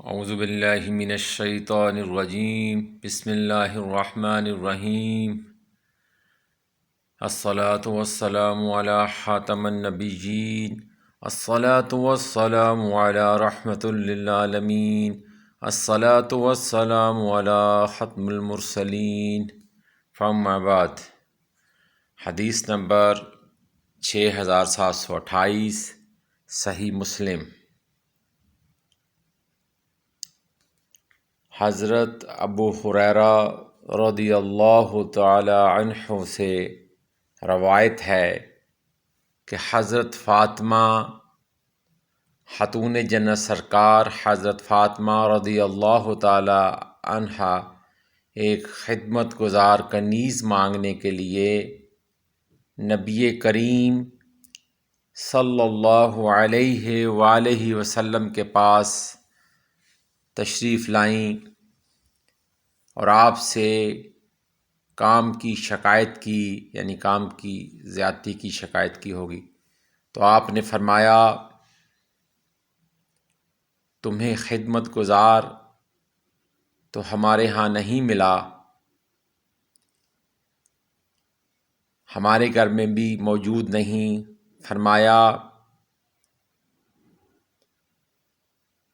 اعوذ باللہ من الشیطان الرجیم بسم اللہ الرحمن الرحیم الصلاة والسلام علی خاتم النبیین الصلاة والسلام علی رحمۃ للعالمین الصلاة والسلام علی ختم المرسلین فاما بعد۔ حدیث نمبر 6728 صحیح مسلم۔ حضرت ابو ہریرہ رضی اللہ تعالی عنہ سے روایت ہے کہ حضرت فاطمہ خاتون جنت سرکار حضرت فاطمہ رضی اللہ تعالی عنہا ایک خدمت گزار کنیز مانگنے کے لیے نبی کریم صلی اللہ علیہ وآلہ وسلم کے پاس تشریف لائیں اور آپ سے کام کی شکایت کی، یعنی کام کی زیادتی کی شکایت کی ہوگی۔ تو آپ نے فرمایا تمہیں خدمت گزار تو ہمارے ہاں نہیں ملا، ہمارے گھر میں بھی موجود نہیں۔ فرمایا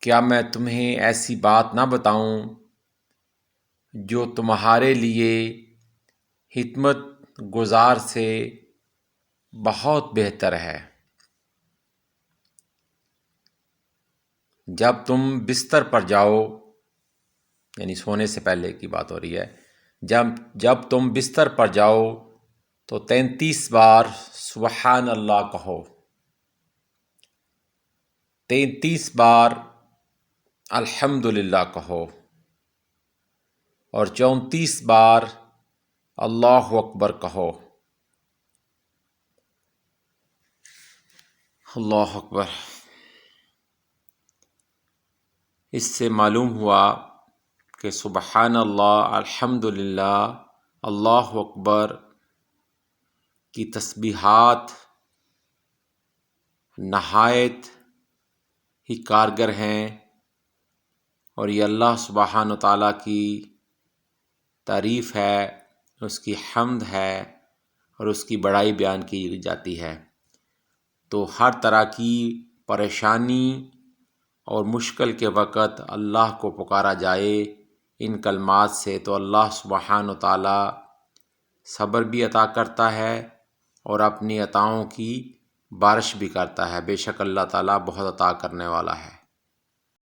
کیا میں تمہیں ایسی بات نہ بتاؤں جو تمہارے لیے خدمت گزار سے بہت بہتر ہے؟ جب تم بستر پر جاؤ، یعنی سونے سے پہلے کی بات ہو رہی ہے، جب تم بستر پر جاؤ تو 33 بار سبحان اللہ کہو، 33 بار الحمدللہ کہو اور 34 بار اللہ اکبر کہو۔ اللہ اکبر۔ اس سے معلوم ہوا کہ سبحان اللہ، الحمدللہ، اللہ اکبر کی تسبیحات نہایت ہی کارگر ہیں، اور یہ اللہ سبحانہ تعالیٰ کی تعریف ہے، اس کی حمد ہے اور اس کی بڑائی بیان کی جاتی ہے۔ تو ہر طرح کی پریشانی اور مشکل کے وقت اللہ کو پکارا جائے ان کلمات سے، تو اللہ سبحانہ تعالیٰ صبر بھی عطا کرتا ہے اور اپنی عطاؤں کی بارش بھی کرتا ہے۔ بے شک اللہ تعالیٰ بہت عطا کرنے والا ہے۔